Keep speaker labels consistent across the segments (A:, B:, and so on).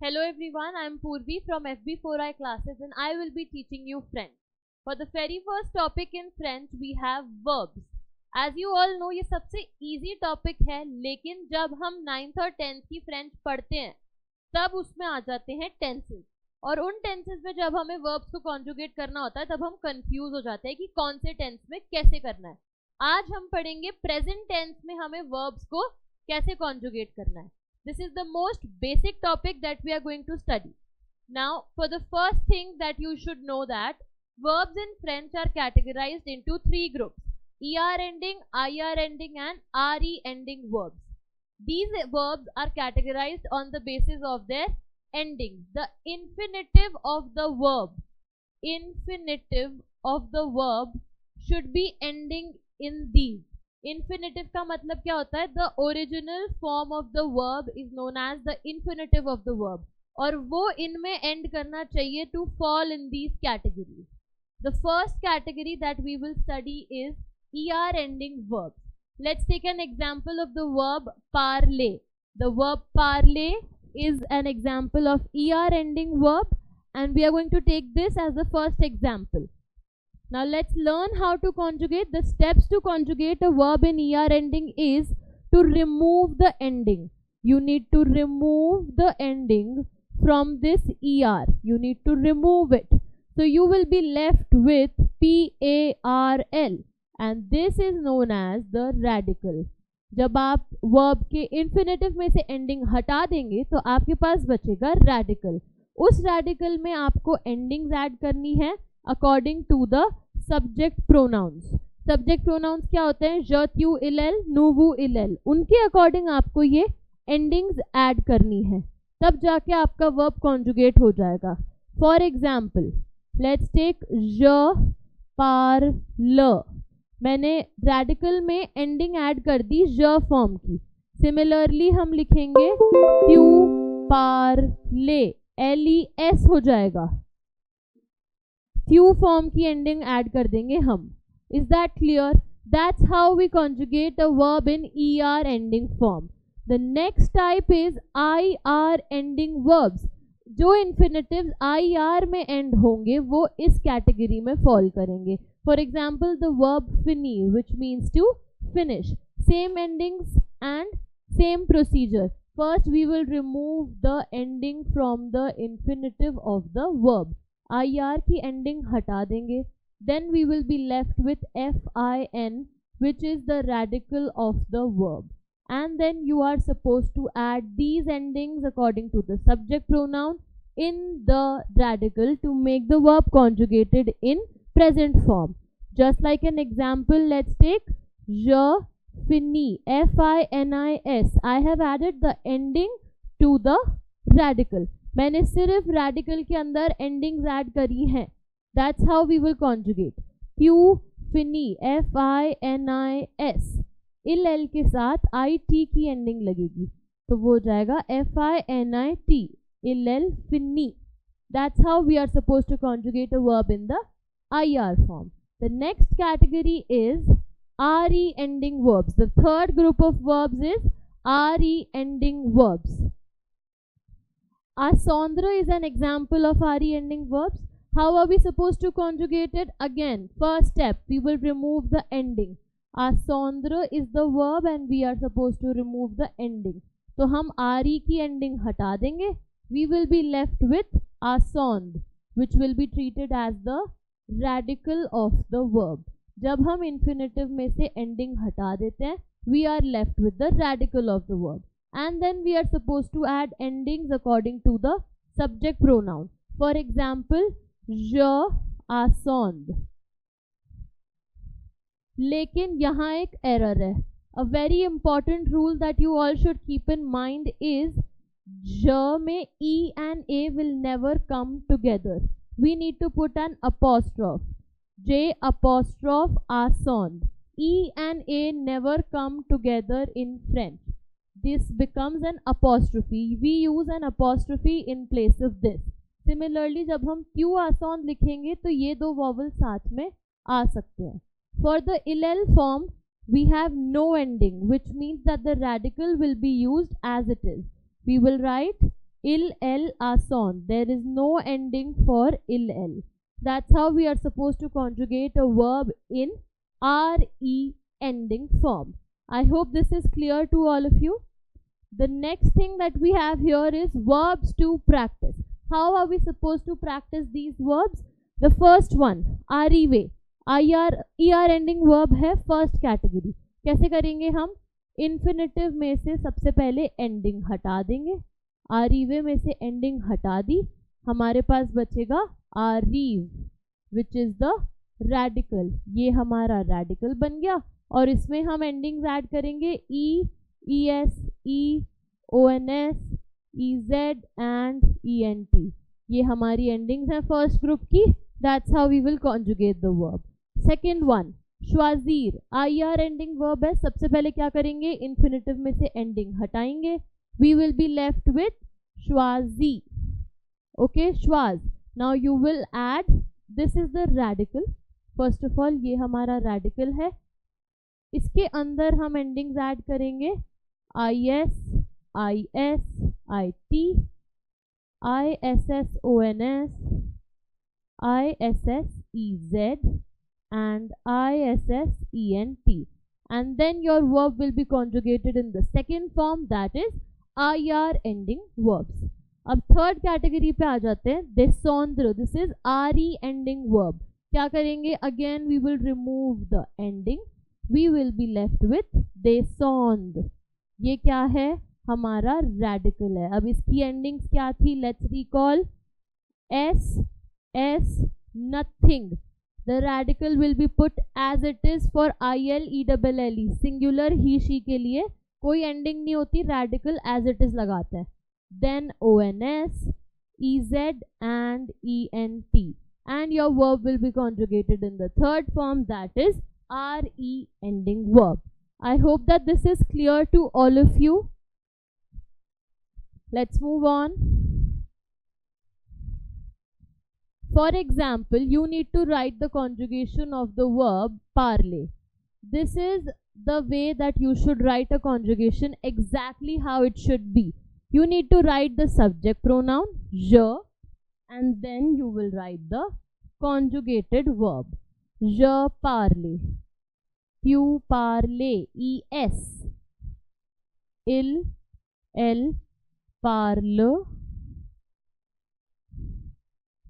A: Hello everyone, I am Purvi from Fb4i classes and I will be teaching you French. For the very first topic in French, we have verbs. As you all know, ये सबसे easy topic है, लेकिन जब हम 9th और 10th की French पढ़ते हैं, तब उसमें आ जाते हैं tenses. और उन tenses में जब हमें verbs को conjugate करना होता है, तब हम confuse हो जाते हैं कि कौन से tense में कैसे करना है. आज हम पढ़ेंगे present tense में हमें verbs को कैसे conjugate करना है. This is the most basic topic that we are going to study. Now, for the first thing that you should know that verbs in French are categorized into three groups: ER ending, IR ending and RE ending verbs. These verbs are categorized on the basis of their endings. The infinitive of the verb should be ending in these. Infinitive का मतलब क्या होता है? The original form of the verb is known as the infinitive of the verb, और वो इनमें end करना चाहिए to fall in these categories. The first category that we will study is ER ending verbs. Let's take an example of the verb parler. The verb parler is an example of ER ending verb, and we are going to take this as the first example. Now let's learn how to conjugate. The steps to conjugate a verb in ER ending is to remove the ending. You need to remove the ending from this ER. You need to remove it. So you will be left with PARL, and this is known as the radical. जब आप verb के infinitive में से ending हटा देंगे तो आपके पास बचेगा radical. उस radical में आपको endings add करनी है according to the subject pronouns. Subject pronouns क्या होते हैं? je, tu, il, nous, vous, il. उनके according आपको ये endings add करनी है, तब जाके आपका verb conjugate हो जाएगा. For example, let's take je parle. मैंने radical में ending add कर दी je form की. Similarly हम लिखेंगे tu parle, les हो जाएगा. Q form की ending add कर देंगे हम. Is that clear? That's how we conjugate a verb in ER ending form. The next type is IR ending verbs. जो infinitives IR में end होंगे वो इस category में fall करेंगे. For example, the verb finir, which means to finish. Same endings and same procedure. First we will remove the ending from the infinitive of the verb. IR की ending हटा देंगे. Then we will be left with FIN, which is the radical of the verb. And then you are supposed to add these endings according to the subject pronoun in the radical to make the verb conjugated in present form. Just like an example, let's take je finis, FINIS. I have added the ending to the radical. मैंने सिर्फ radical के अंदर endings add करी हैं. That's how we will conjugate. Q finis, FINIS. il के साथ IT की ending लगेगी, तो वो हो जाएगा FINIT. il finis. That's how we are supposed to conjugate a verb in the IR form. The next category is RE ending verbs. The third group of verbs is RE ending verbs. Asandra is an example of RE ending verbs. How are we supposed to conjugate it? Again, first step, we will remove the ending. Asandra is the verb and we are supposed to remove the ending. तो हम RE की ending हटा देंगे. We will be left with asand, which will be treated as the radical of the verb. जब हम infinitive में से ending हटा देते हैं, we are left with the radical of the verb. And then we are supposed to add endings according to the subject pronoun. For example, je asand. लेकिन यहाँ एक error है. A very important rule that you all should keep in mind is je में E and A will never come together. We need to put an apostrophe. J apostrophe asand. E and A never come together in French. This becomes an apostrophe. We use an apostrophe in place of this. Similarly, जब हम Q asand लिखेंगे तो ये दो vowel साथ में आ सकते हैं. For the ill form, we have no ending, which means that the radical will be used as it is. We will write ill ason. There is no ending for ill. That's how we are supposed to conjugate a verb in re ending form. I hope this is clear to all of you. The next thing that we have here is verbs to practice. How are we supposed to practice these verbs? The first one, arrive. er ending verb है first category. कैसे करेंगे हम? Infinitive में से सबसे पहले ending हटा देंगे. arrive में से ending हटा दी, हमारे पास बचेगा arrive, which is the radical. ये हमारा radical बन गया और इसमें हम endings ऐड करेंगे e, es, e, ons, ez and ent. ये हमारी endings हैं first group की. That's how we will conjugate the verb. Second one, choisir. ir ending verb है. सबसे पहले क्या करेंगे? Infinitive में से ending हटाएंगे. We will be left with choisi. Okay, choise. Now you will add, this is the radical. First of all, ये हमारा radical है. इसके अंदर हम endings ऐड करेंगे is, it, issons, issez and issent, and then your verb will be conjugated in the second form, that is ir ending verbs. अब third category पे आ जाते हैं. descendre. This is re ending verb. क्या करेंगे? Again we will remove the ending. We will be left with descendre. ये क्या है? हमारा radical है. अब इसकी endings क्या थी? Let's recall. s, nothing. The radical will be put as it is for ILELLE. Singular he she के लिए कोई ending नहीं होती, radical as it is लगाते हैं. Then ons, ez and ent, and your verb will be conjugated in the third form, that is re ending verb. I hope that this is clear to all of you. Let's move on. For example, you need to write the conjugation of the verb parler. This is the way that you should write a conjugation, exactly how it should be. You need to write the subject pronoun je, and then you will write the conjugated verb. Je parle, tu parles, es, elle parle,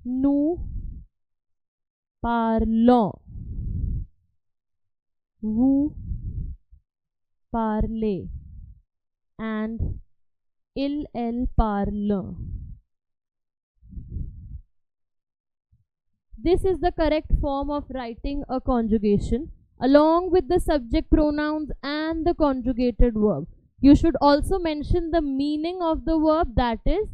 A: nous parlons, vous parlez, and elle parle. This is the correct form of writing a conjugation along with the subject pronouns and the conjugated verb. You should also mention the meaning of the verb, that is,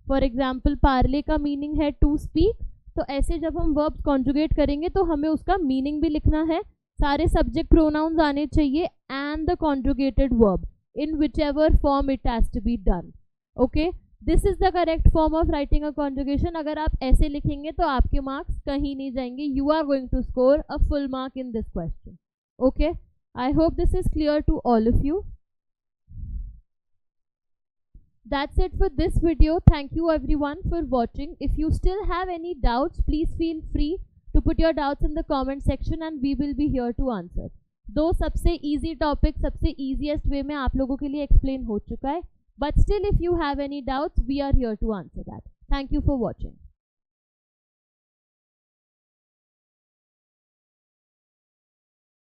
A: for example, parler का meaning है to speak. तो ऐसे जब हम verbs conjugate करेंगे तो हमें उसका meaning भी लिखना है. सारे subject pronouns आने चाहिए and the conjugated verb in whichever form it has to be done. Okay, this is the correct form of writing a conjugation. अगर आप ऐसे लिखेंगे तो आपके marks कहीं नहीं जाएंगे. You are going to score a full mark in this question. Okay, I hope this is clear to all of you. That's it for this video. Thank you everyone for watching. If you still have any doubts, please feel free to put your doubts in the comment section and we will be here to answer. दो सबसे easy topic, सबसे easiest way में आप लोगों के लिए explain हो चुका है. But still, if you have any doubts, we are here to answer that. Thank you for watching.